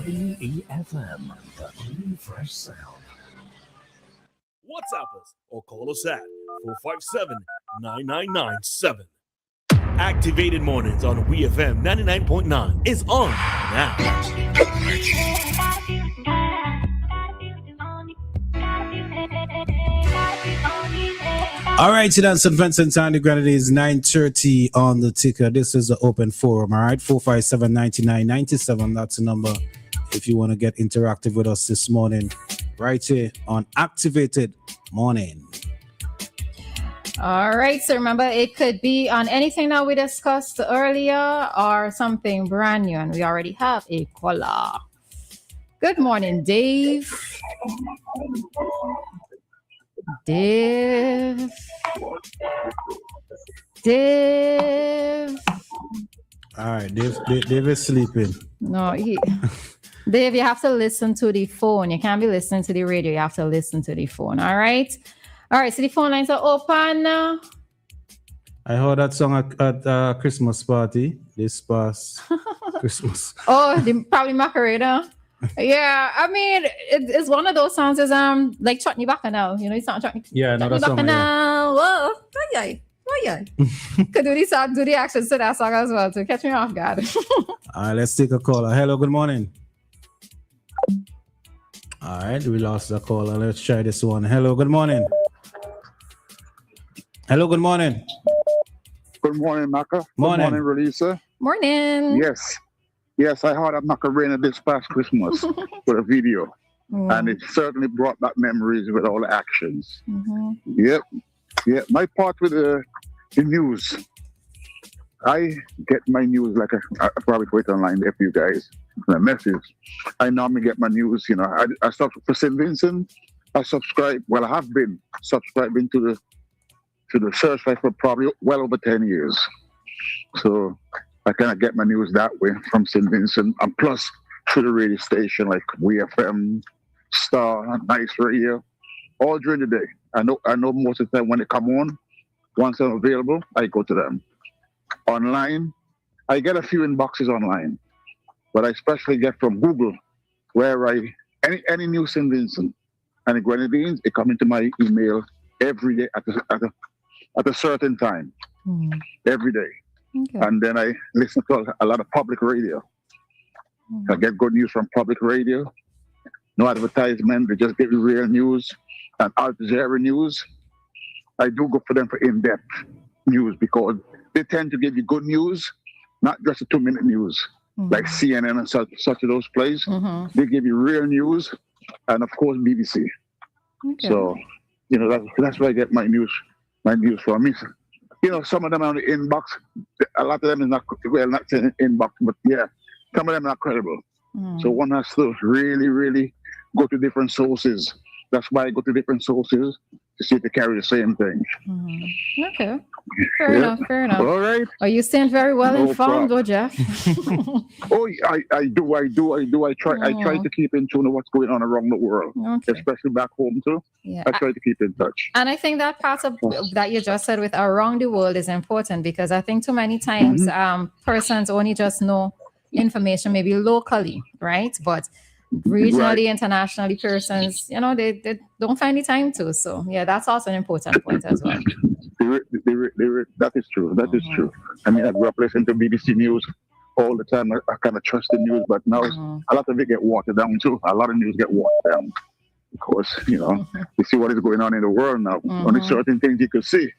WEFM, the Fresh Sound. WhatsApp us or call us at 457-9997. Activated Mornings on WEFM 99.9 is on now. All right, so that's St. Vincent time. The granted is 9:30 on the ticker. This is the open forum. All right, 457-9997. That's the number if you want to get interactive with us this morning, right here on Activated Morning. All right, so remember, it could be on anything that we discussed earlier or something brand new, and we already have a caller. Good morning, Dave. Dave. All right, Dave is sleeping. No, Dave, you have to listen to the phone. You can't be listening to the radio. You have to listen to the phone. All right. All right. So the phone lines are open now. I heard that song at Christmas party this past Christmas. Oh, probably Macarena. Yeah, I mean, it's one of those songs is like Chutney Bacchanal. You know, it's not Chutney. Yeah, another song. Bacchanal. Whoa, yeah. Could do the actions to that song as well to catch me off guard. All right, let's take a caller. Hello, good morning. All right, we lost the caller. Let's try this one. Hello, good morning. Hello, good morning. Good morning, Maka. Morning. Good morning, Roleza. Morning. Yes, I heard of Macarena this past Christmas with a video. And it certainly brought back memories with all the actions. Mm-hmm. Yep. My part with the news. I get my news like I probably put it online there for you guys. My message. I normally get my news, you know. I stopped for St. Vincent. I subscribe. Well, I have been subscribing to the Searchlight for probably well over 10 years. So I kind of get my news that way from St. Vincent, and plus through the radio station like WEFM, Star, Nice Radio, all during the day. I know most of the time when they come on, once I'm available, I go to them. Online, I get a few inboxes online, but I especially get from Google, where any news St. Vincent and the Grenadines, it come into my email every day at a certain time, every day. Okay. And then I listen to a lot of public radio. I get good news from public radio. No advertisement. They just give you real news and Al Jazeera news. I do go for them for in-depth news because they tend to give you good news, not just a 2-minute news like CNN and such of those places. They give you real news, and of course BBC. Okay. So, you know, that's where I get my news from. You know, some of them are on the inbox. A lot of them is not saying inbox, but yeah, some of them are not credible. So one has to really, really go to different sources. That's why I go to different sources to see if they carry the same thing. Okay. Fair enough. All right. Are you staying very well informed, though, Jeff? Oh, I do. I try to keep in tune with what's going on around the world, especially back home too. Yeah. I try to keep in touch. And I think that part of that you just said with around the world is important, because I think too many times persons only just know information maybe locally, right? But regionally, internationally, persons, you know, they don't find the time to. So yeah, that's also an important point as well. That is true. That is true. I mean, I grew up listening to BBC News all the time. I kind of trust the news, but now a lot of it get watered down too. A lot of news get watered down because, you know, you see what is going on in the world now. Only certain things you could see.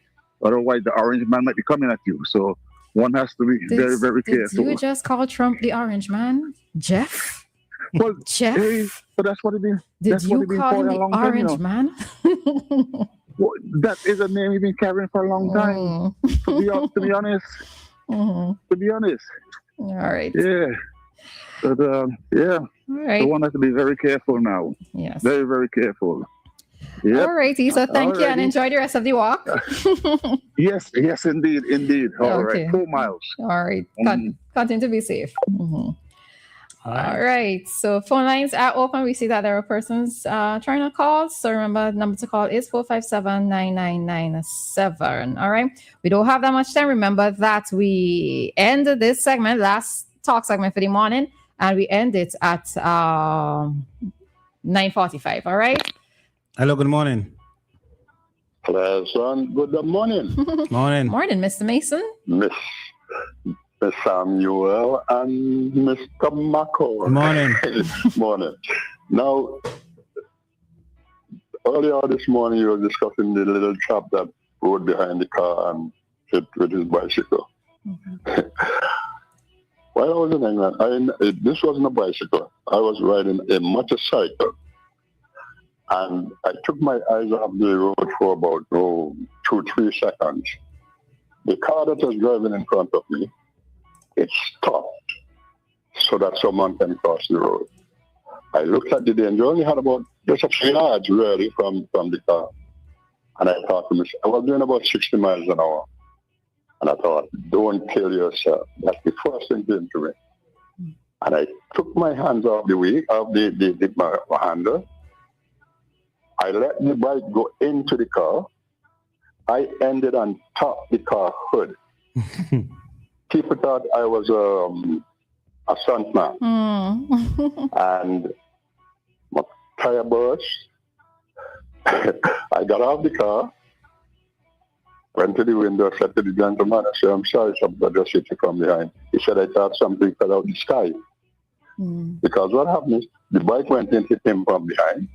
Otherwise, the orange man might be coming at you. So one has to be very, very careful. Did you just call Trump the orange man, Jeff? Well, Jeff, hey, but that's what it is. Did you call him the orange man? Well, that is a name he's been carrying for a long time. To be honest. To be honest. All right. Yeah. But yeah. All right. So one has to be very careful now. Yes. Very, very careful. Yep. All righty. So thank you and enjoy the rest of the walk. Yes, indeed. All right. 4 miles. All right. Continue to be safe. All right. So phone lines are open. We see that there are persons trying to call. So remember, the number to call is 457-9997. All right. We don't have that much time. Remember that we ended this segment, last talk segment for the morning, and we end it at 9:45. All right. Hello, good morning. Hello, son. Good morning, Morning. Morning, Mr. Mason. Miss Samuel and Mr. Maka. Morning. Morning. Now, earlier this morning, you were discussing the little chap that rode behind the car and hit with his bicycle. While I was in England, this wasn't a bicycle. I was riding a motorcycle. And I took my eyes off the road for about 2-3 seconds. The car that was driving in front of me, it stopped so that someone can cross the road. I looked at the danger, only had about just a few yards really from the car. And I thought to myself, I was doing about 60 miles an hour. And I thought, don't kill yourself. That's the first thing came to me. And I took my hands off the wheel, my handle. I let the bike go into the car. I ended on top of the car hood. People thought I was a stuntman. And my tire burst. I got out of the car, went to the window, said to the gentleman, I said, I'm sorry, somebody just hit you from behind. He said, I thought something fell out of the sky. Because what happened is, the bike went and hit him from behind,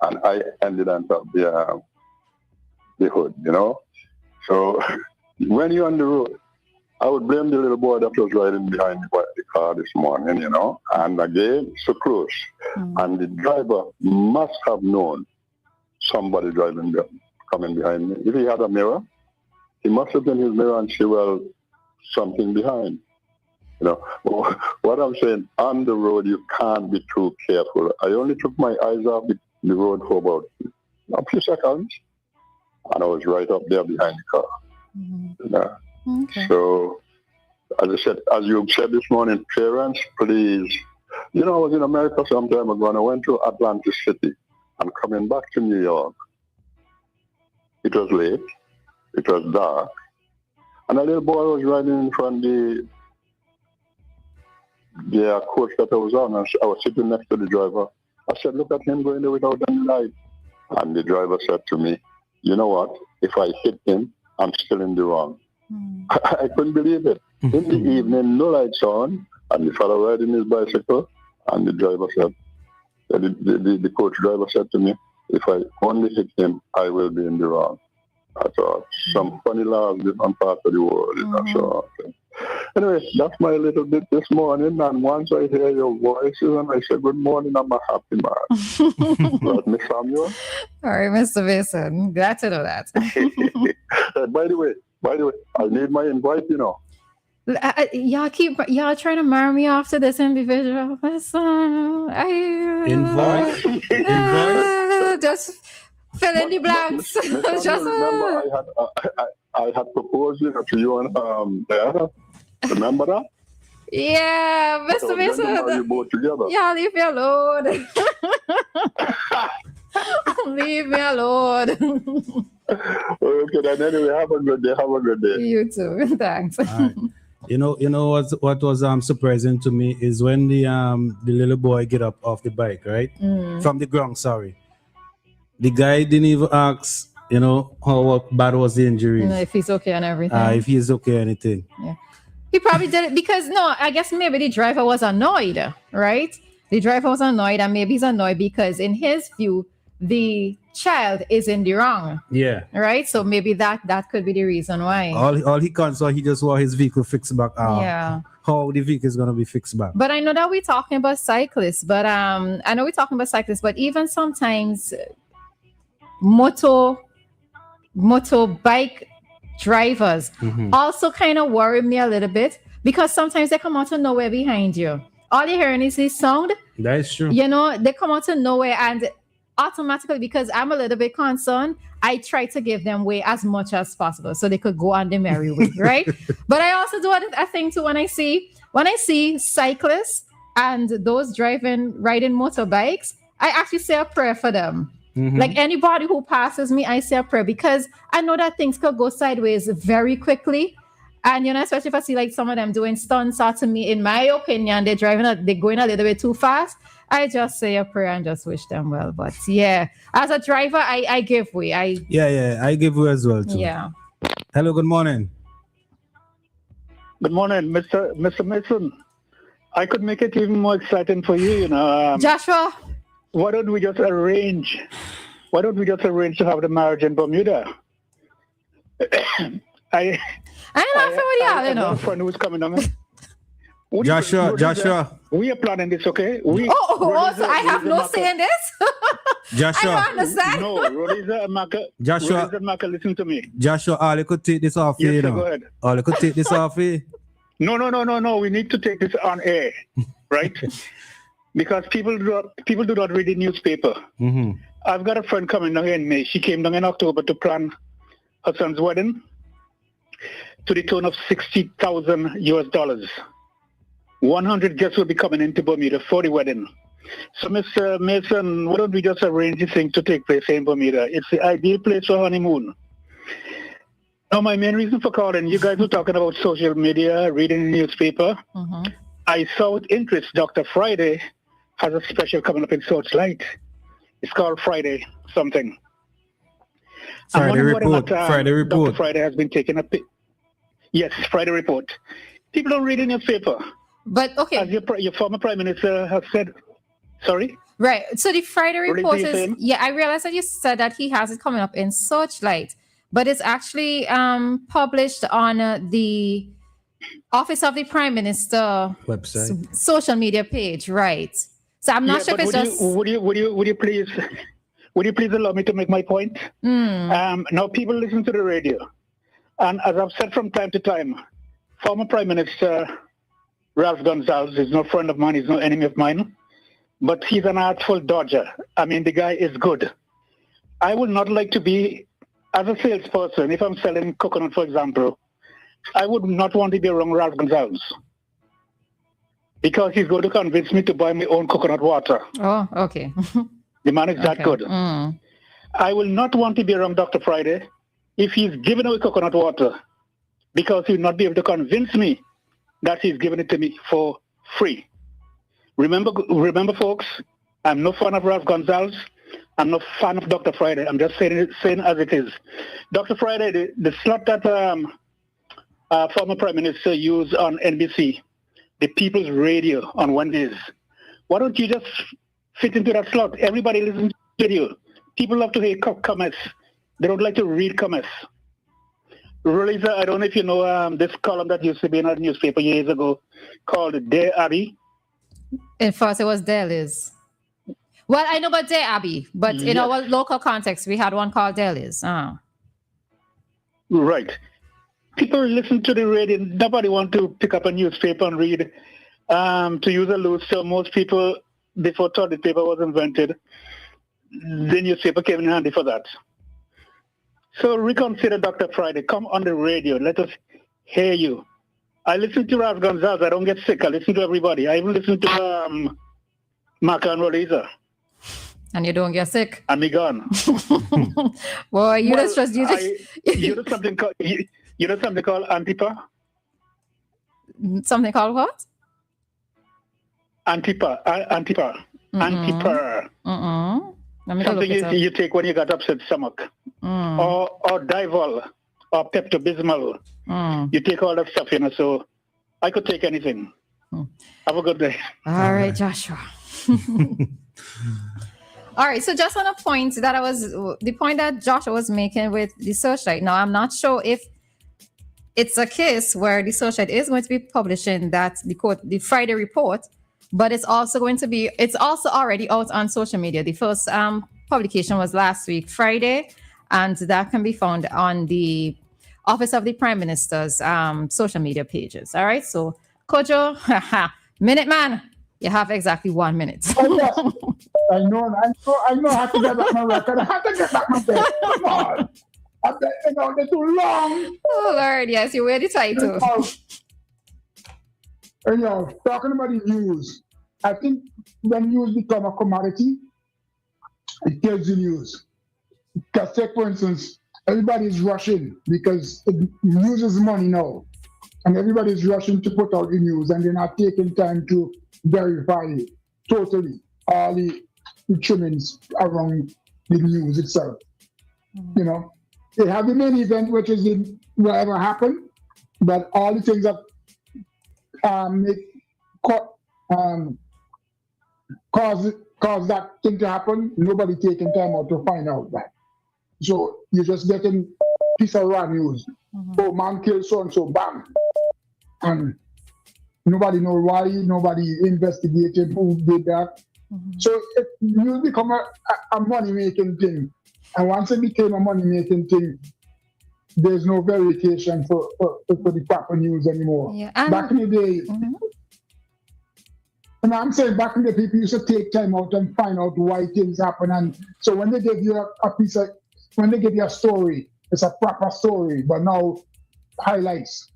and I ended on top of the hood, you know. So when you're on the road, I would blame the little boy that was riding behind the car this morning, you know. And again, so close. And the driver must have known somebody coming behind me. If he had a mirror, he must have been his mirror and see, well, something behind. You know, what I'm saying, on the road, you can't be too careful. I only took my eyes off the road for about a few seconds, and I was right up there behind the car. You know? Okay. So, as I said, as you said this morning, parents, please. You know, I was in America some time ago, and I went to Atlantic City. I'm coming back to New York. It was late. It was dark. And a little boy was riding in front of the coach that I was on. And I was sitting next to the driver. I said, look at him going there without any light. And the driver said to me, you know what? If I hit him, I'm still in the wrong. I couldn't believe it. In the evening, no lights on. And the fellow riding his bicycle. And the driver said, the coach driver said to me, if I only hit him, I will be in the wrong. I thought, some funny laws in different parts of the world. So, anyway, that's my little bit this morning. And once I hear your voices and I say good morning, I'm a happy man. Right, Miss Samuel? All right, Mr. Mason. Glad to know that. By the way, I need my invite, you know. Y'all trying to marry me after this individual. Invoice? Just fill in the blanks. Remember, I had proposed to you and Diana. Remember that? Yeah, Mr. So Mason. you both together. Yeah, leave me alone. Leave me alone. Okay, then anyway, have a good day. Have a good day. You too. Thanks. All right. You know what was surprising to me is when the little boy get up off the bike, right? From the ground, sorry. The guy didn't even ask, you know, how bad was the injury. If he's okay and everything. If he's okay, anything. Yeah. He probably did it because I guess maybe the driver was annoyed, right? The driver was annoyed, and maybe he's annoyed because in his view, the child is in the wrong. Yeah. Right? So maybe that could be the reason why. All he can, so he just want his vehicle fixed back. Yeah. How the vehicle is gonna be fixed back. But I know that we're talking about cyclists, but but even sometimes motorbike drivers also kind of worry me a little bit because sometimes they come out of nowhere behind you. All you're hearing is this sound. That is true. You know, they come out of nowhere and automatically, because I'm a little bit concerned, I try to give them way as much as possible so they could go on the merry way, right? But I also do a thing too when I see cyclists and those riding motorbikes, I actually say a prayer for them. Like anybody who passes me, I say a prayer because I know that things could go sideways very quickly. And especially if I see like some of them doing stunts, or to me, in my opinion, they're going a little bit too fast. I just say a prayer and just wish them well. But yeah, as a driver, I give way. I give way as well too. Yeah. Hello, good morning. Good morning, Mr. Mason. I could make it even more exciting for you, Joshua. Why don't we just arrange to have the marriage in Bermuda? I'm laughing with y'all, I have a friend who's coming on. Joshua. We are planning this, okay? So I have no say in this? Joshua. I don't understand. No, Roleza and Maka, listen to me. Joshua, all you could take this off yes, here, go ahead. All you could take this off here. No. We need to take this on air, right? Because people do not read the newspaper. Mm-hmm. I've got a friend coming down here in May. She came down in October to plan her son's wedding to the tune of $60,000. 100 guests will be coming into Bermuda for the wedding. So, Mr. Mason, why don't we just arrange this thing to take place in Bermuda? It's the ideal place for honeymoon. Now, my main reason for calling, you guys were talking about social media, reading the newspaper. Mm-hmm. I saw with interest Dr. Friday has a special coming up in Searchlight. It's called Friday something. Friday Report. Dr. Friday has been taking Yes, Friday Report. People don't read the newspaper. But okay. As your former Prime Minister has said. Sorry? Right. So the Friday Report is... Yeah, I realized that you said that he has it coming up in Searchlight. But it's actually published on the Office of the Prime Minister website, social media page, right? So I'm not sure if it's just. Would you please allow me to make my point? Now people listen to the radio, and as I've said from time to time, former Prime Minister Ralph Gonsalves is no friend of mine, he's no enemy of mine, but he's an artful dodger. I mean, the guy is good. I would not like to be, as a salesperson, if I'm selling coconut, for example, I would not want to be around Ralph Gonsalves because he's going to convince me to buy my own coconut water. Oh, okay. The man is that good. I will not want to be around Dr. Friday if he's giving away coconut water because he will not be able to convince me that he's giving it to me for free. Remember, folks, I'm no fan of Ralph Gonsalves. I'm not a fan of Dr. Friday. I'm just saying as it is. Dr. Friday, the slot that former Prime Minister used on NBC, the People's Radio on Wednesdays, why don't you just fit into that slot? Everybody listens to radio. People love to hear comments. They don't like to read comments. Roleza, I don't know if you know this column that used to be in a newspaper years ago called Dear Abby. In first, it was Dear Liz. Well, I know about Dear Abby, but in our local context, we had one called Dear Liz. Right. People listen to the radio. Nobody want to pick up a newspaper and read. To use a loose term, most people, before toilet paper was invented, the newspaper came in handy for that. So reconsider Dr. Friday. Come on the radio. Let us hear you. I listen to Ralph Gonsalves. I don't get sick. I listen to everybody. I even listen to Maka and Roleza. And you don't get sick? And me gone. Boy, you just trust you. You know something called Antipa? Something called what? Antipa. Antipa. Something you take when you got upset stomach. Or Divol. Or Pepto-Bismol. You take all that stuff, so I could take anything. Have a good day. All right, Joshua. All right, so just on a point the point that Joshua was making with the Searchlight. Now, I'm not sure if it's a case where the Searchlight is going to be publishing the Friday Report, but it's also already out on social media. The first publication was last week, Friday, and that can be found on the Office of the Prime Minister's social media pages. All right, so Kojo, Minute Man, you have exactly 1 minute. Oh, yes. I know. I have to get back my record. I have to get back my bed. Come on. They're too long. Oh, Lord, yes, you wear the title. Talking about the news, I think when news become a commodity, it kills the news. Because, take for instance, everybody is rushing because news is money now. and everybody's rushing to put out the news, and they're not taking time to verify totally all the trimmings around the news itself. You know, they have the main event, which is whatever happened, but all the things that cause that thing to happen, nobody taking time out to find out that. So you're just getting piece of raw news. Oh, man killed so and so, bam, and nobody know why. Nobody investigated who did that. So it will become a money-making thing. And once it became a money-making thing, there's no verification for the proper news anymore. Yeah. Back in the day, and I'm saying back in the day, people used to take time out and find out why things happen. And so when they give you when they give you a story, it's a proper story. But now, highlights.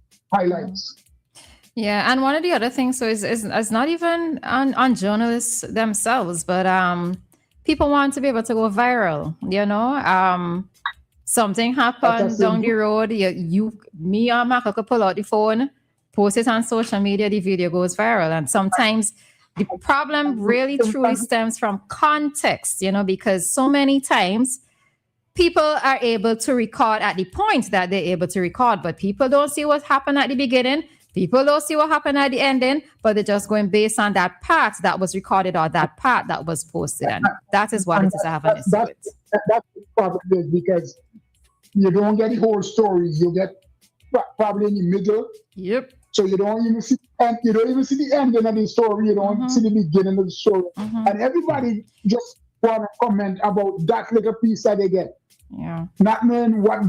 Yeah, and one of the other things is not even on journalists themselves, but people want to be able to go viral. You know, something happened down the road. Me or Maka could pull out the phone, post it on social media. The video goes viral, and sometimes the problem really truly stems from context. You know, because so many times people are able to record at the point that they're able to record, but people don't see what happened at the beginning. People don't see what happened at the ending, but they're just going based on that part that was recorded or that part that was posted. And that is what it is happening. That's the problem, is because you don't get the whole story. You get probably in the middle. Yep. So you don't even see the ending of the story. You don't see the beginning of the story. And everybody just want to comment about that little piece that they get. Yeah. Not knowing what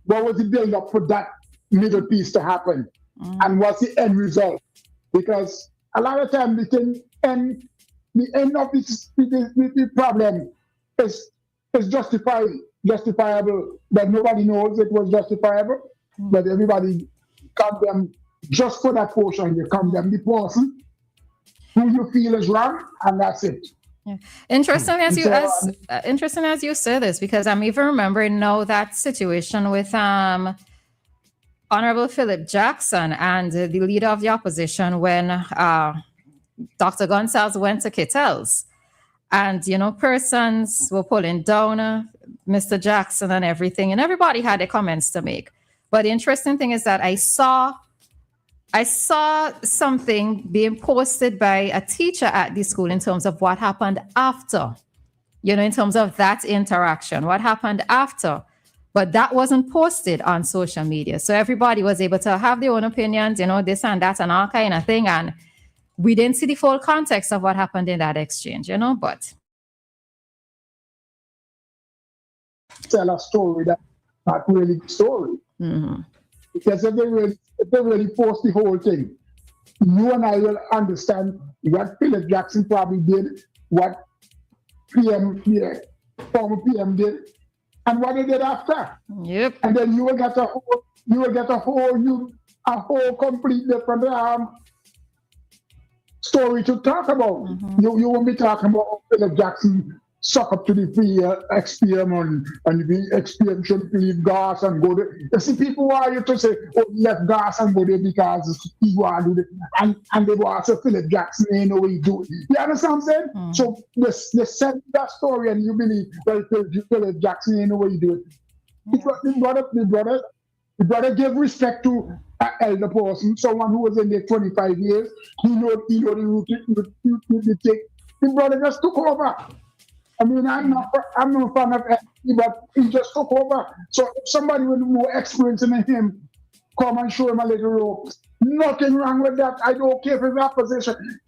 was the build up for that middle piece to happen, and what's the end result? Because a lot of times the end of the problem is justifiable, but nobody knows it was justifiable. But everybody condemn just for that portion. You condemn the person who you feel is wrong, and that's it. Yeah. Interesting as you say this, because I'm even remembering now that situation with Honorable Philip Jackson and the leader of the opposition when Dr. Gonsalves went to Kittels. And, you know, persons were pulling down Mr. Jackson and everything, and everybody had their comments to make. But the interesting thing is that I saw something being posted by a teacher at the school in terms of what happened after, you know, in terms of that interaction, what happened after. But that wasn't posted on social media. So everybody was able to have their own opinions, you know, this and that and all kind of thing. And we didn't see the full context of what happened in that exchange, you know, but. Tell a story that's not really the story. Because if they really post the whole thing, you and I will understand what Philip Jackson probably did, what former PM did, and what they did after. Yep. And then you will get a whole complete different story to talk about. You won't be talking about Philip Jackson suck up to the free XPM and the XPM should leave gas and go there. You see, people want you to say, oh, left gas and go there because he want to do it. And they want to say Philip Jackson ain't know what he do. You understand what I'm saying? So they send that story and you believe, well, Philip Jackson ain't know what he do. The brother gave respect to an elder person, someone who was in there 25 years. He know the route to take. The brother just took over. I mean, I'm no fan of FD, but he just took over. So if somebody with more experience than him come and show him a little rope, nothing wrong with that. I don't care if it's opposition.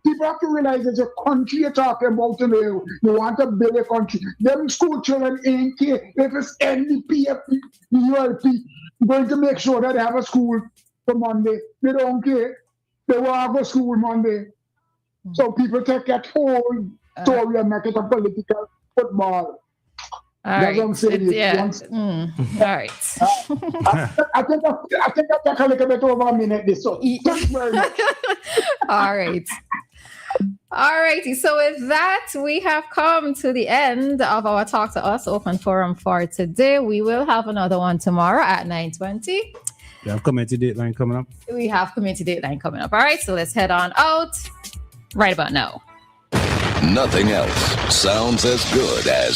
People have to realize there's a country you're talking about today. You want to build a country. Them school children ain't care if it's NDP, ULP, going to make sure that they have a school for Monday. They don't care. They want to go to school Monday. So people take that whole story and make it a political football. All right. All right. I think I take a little bit over a minute this. So thank you very much. All right. All righty. So with that, we have come to the end of our Talk to Us open forum for today. We will have another one tomorrow at 9:20. You have community dateline coming up? We have community dateline coming up. All right, so let's head on out right about now. Nothing else sounds as good as